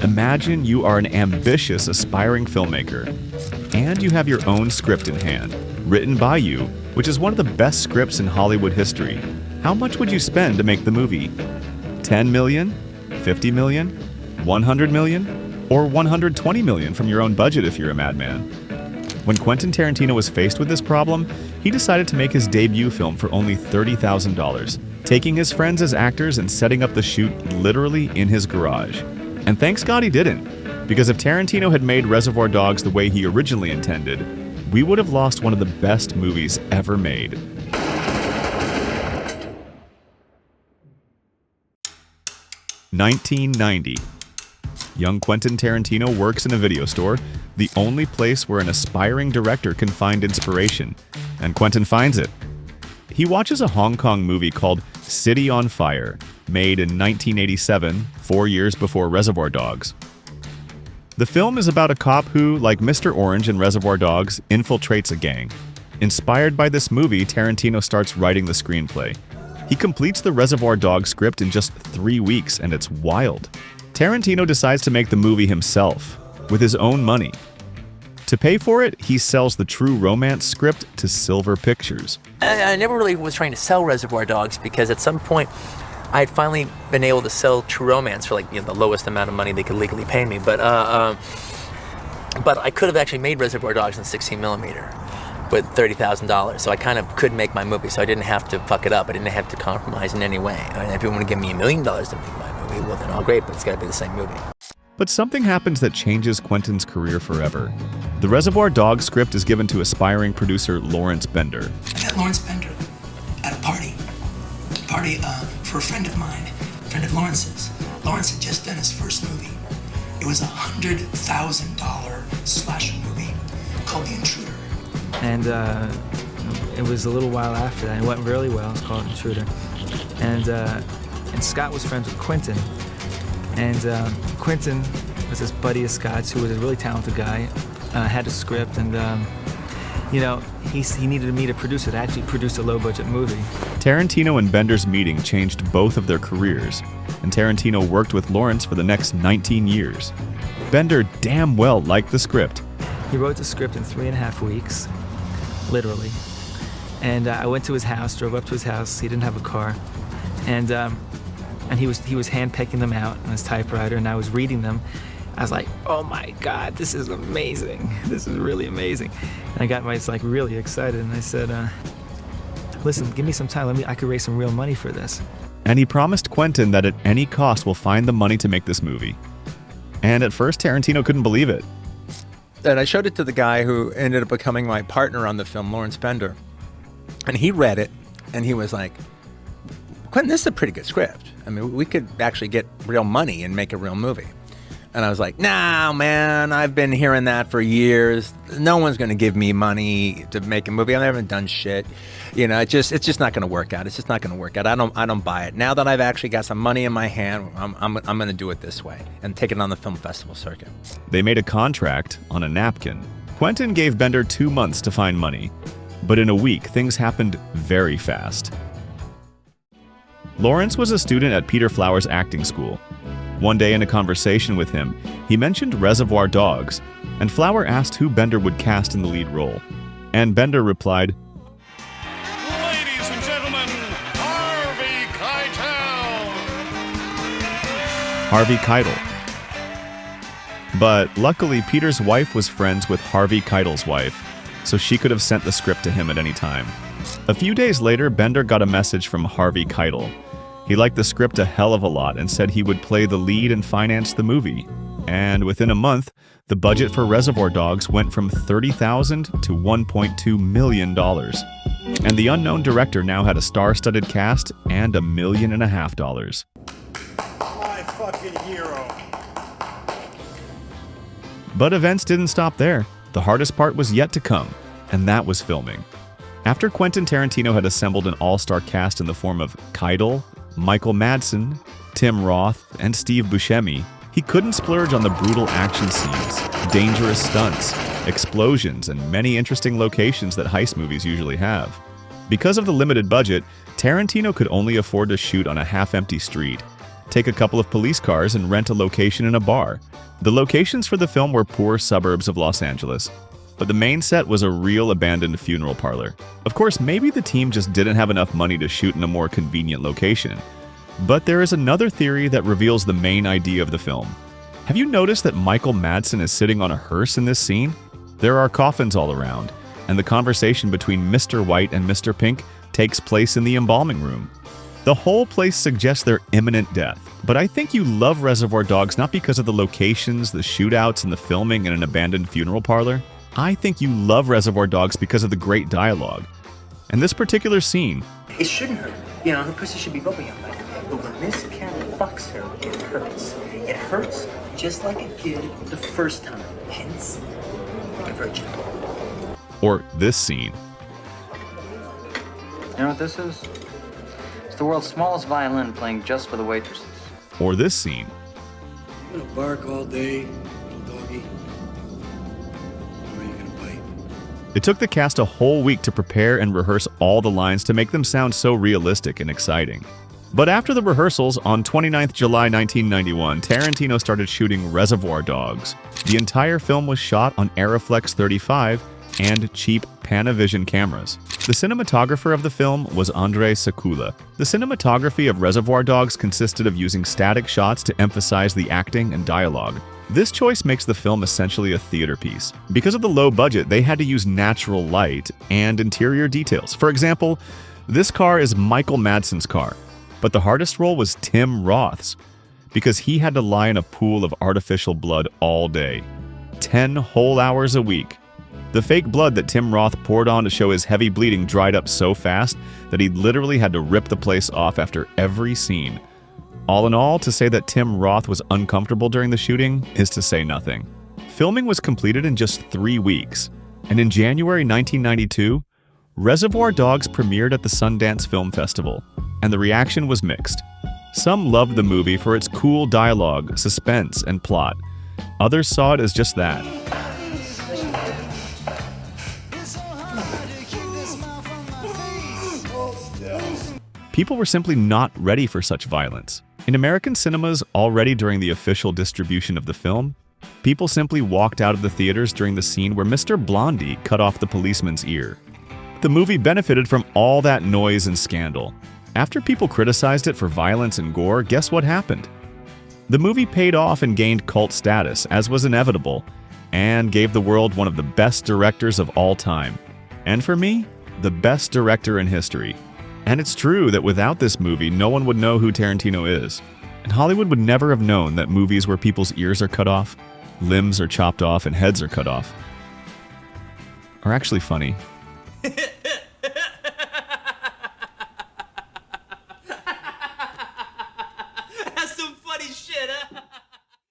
Imagine you are an ambitious, aspiring filmmaker, and you have your own script in hand, written by you, which is one of the best scripts in Hollywood history. How much would you spend to make the movie? 10 million? 50 million? 100 million? Or 120 million from your own budget if you're a madman? When Quentin Tarantino was faced with this problem, he decided to make his debut film for only $30,000, taking his friends as actors and setting up the shoot literally in his garage. And thanks God he didn't, because if Tarantino had made Reservoir Dogs the way he originally intended, we would have lost one of the best movies ever made. (1990) Young Quentin Tarantino works in a video store, the only place where an aspiring director can find inspiration, and Quentin finds it. He watches a Hong Kong movie called City on Fire, made in 1987, 4 years before Reservoir Dogs. The film is about a cop who, like Mr. Orange in Reservoir Dogs, infiltrates a gang. Inspired by this movie, Tarantino starts writing the screenplay. He completes the Reservoir Dogs script in just 3 weeks, and it's wild. Tarantino decides to make the movie himself, with his own money. To pay for it, he sells the True Romance script to Silver Pictures. I never really was trying to sell Reservoir Dogs because at some point I had finally been able to sell True Romance for the lowest amount of money they could legally pay me. But I could have actually made Reservoir Dogs in 16 millimeter with $30,000. So I kind of could make my movie. So I didn't have to fuck it up. I didn't have to compromise in any way. I mean, if you want to give me $1 million to make my movie, well then all great, but it's got to be the same movie. But something happens that changes Quentin's career forever. The Reservoir Dogs script is given to aspiring producer Lawrence Bender. I met Lawrence Bender at a party for a friend of mine, a friend of Lawrence's. Lawrence had just done his first movie. It was a $100,000 slasher movie called The Intruder. And it was a little while after that. It went really well. It's called Intruder. And Scott was friends with Quentin. And Quentin was this buddy of Scott's who was a really talented guy, had a script, and he needed me to produce it. I actually produced a low-budget movie. Tarantino and Bender's meeting changed both of their careers, and Tarantino worked with Lawrence for the next 19 years. Bender damn well liked the script. He wrote the script in 3.5 weeks, literally. And I went to his house, drove up to his house. He didn't have a car, and he was hand-picking them out on his typewriter, and I was reading them. I was like, oh my God, this is amazing. This is really amazing. And I got really excited, and I said, listen, give me some time. I could raise some real money for this. And he promised Quentin that at any cost will find the money to make this movie. And at first, Tarantino couldn't believe it. And I showed it to the guy who ended up becoming my partner on the film, Lawrence Bender. And he read it, and he was like, Quentin, this is a pretty good script. I mean, we could actually get real money and make a real movie. And I was like, nah, man, I've been hearing that for years. No one's going to give me money to make a movie. I haven't done shit. It's just not going to work out. It's just not going to work out. I don't buy it. Now that I've actually got some money in my hand, I'm going to do it this way and take it on the film festival circuit. They made a contract on a napkin. Quentin gave Bender 2 months to find money. But in a week, things happened very fast. Lawrence was a student at Peter Flowers acting school. One day in a conversation with him, he mentioned Reservoir Dogs, and Flower asked who Bender would cast in the lead role. And Bender replied, Ladies and gentlemen, Harvey Keitel. But luckily, Peter's wife was friends with Harvey Keitel's wife, so she could have sent the script to him at any time. A few days later, Bender got a message from Harvey Keitel. He liked the script a hell of a lot and said he would play the lead and finance the movie. And within a month, the budget for Reservoir Dogs went from $30,000 to $1.2 million. And the unknown director now had a star-studded cast and $1.5 million. My fucking hero. But events didn't stop there. The hardest part was yet to come, and that was filming. After Quentin Tarantino had assembled an all-star cast in the form of Keitel, Michael Madsen, Tim Roth, and Steve Buscemi, he couldn't splurge on the brutal action scenes, dangerous stunts, explosions, and many interesting locations that heist movies usually have. Because of the limited budget, Tarantino could only afford to shoot on a half-empty street, take a couple of police cars, and rent a location in a bar. The locations for the film were poor suburbs of Los Angeles, but the main set was a real abandoned funeral parlor. Of course, maybe the team just didn't have enough money to shoot in a more convenient location. But there is another theory that reveals the main idea of the film. Have you noticed that Michael Madsen is sitting on a hearse in this scene? There are coffins all around, and the conversation between Mr. White and Mr. Pink takes place in the embalming room. The whole place suggests their imminent death, but I think you love Reservoir Dogs not because of the locations, the shootouts, and the filming in an abandoned funeral parlor. I think you love Reservoir Dogs because of the great dialogue. And this particular scene, It shouldn't hurt. You know, her pussy should be bubbly up like that. But when this cat fucks her, it hurts. It hurts just like it did the first time. Hence, like a virgin. or this scene, You know what this is? It's the world's smallest violin playing just for the waitresses. or this scene. You gonna bark all day, little doggy? Or are you gonna bite? It took the cast a whole week to prepare and rehearse all the lines to make them sound so realistic and exciting. But after the rehearsals, on 29th July 1991, Tarantino started shooting Reservoir Dogs. The entire film was shot on Arriflex 35 and cheap Panavision cameras. The cinematographer of the film was Andrei Sakula. The cinematography of Reservoir Dogs consisted of using static shots to emphasize the acting and dialogue. This choice makes the film essentially a theater piece. Because of the low budget, they had to use natural light and interior details. For example, this car is Michael Madsen's car, but the hardest role was Tim Roth's, because he had to lie in a pool of artificial blood all day, 10 whole hours a week. The fake blood that Tim Roth poured on to show his heavy bleeding dried up so fast that he literally had to rip the place off after every scene. All in all, to say that Tim Roth was uncomfortable during the shooting is to say nothing. Filming was completed in just 3 weeks, and in January 1992, Reservoir Dogs premiered at the Sundance Film Festival, and the reaction was mixed. Some loved the movie for its cool dialogue, suspense, and plot. Others saw it as just that. People were simply not ready for such violence. In American cinemas, already during the official distribution of the film, people simply walked out of the theaters during the scene where Mr. Blondie cut off the policeman's ear. The movie benefited from all that noise and scandal. After people criticized it for violence and gore, guess what happened? The movie paid off and gained cult status, as was inevitable, and gave the world one of the best directors of all time. And for me, the best director in history. And it's true that without this movie, no one would know who Tarantino is. And Hollywood would never have known that movies where people's ears are cut off, limbs are chopped off, and heads are cut off are actually funny.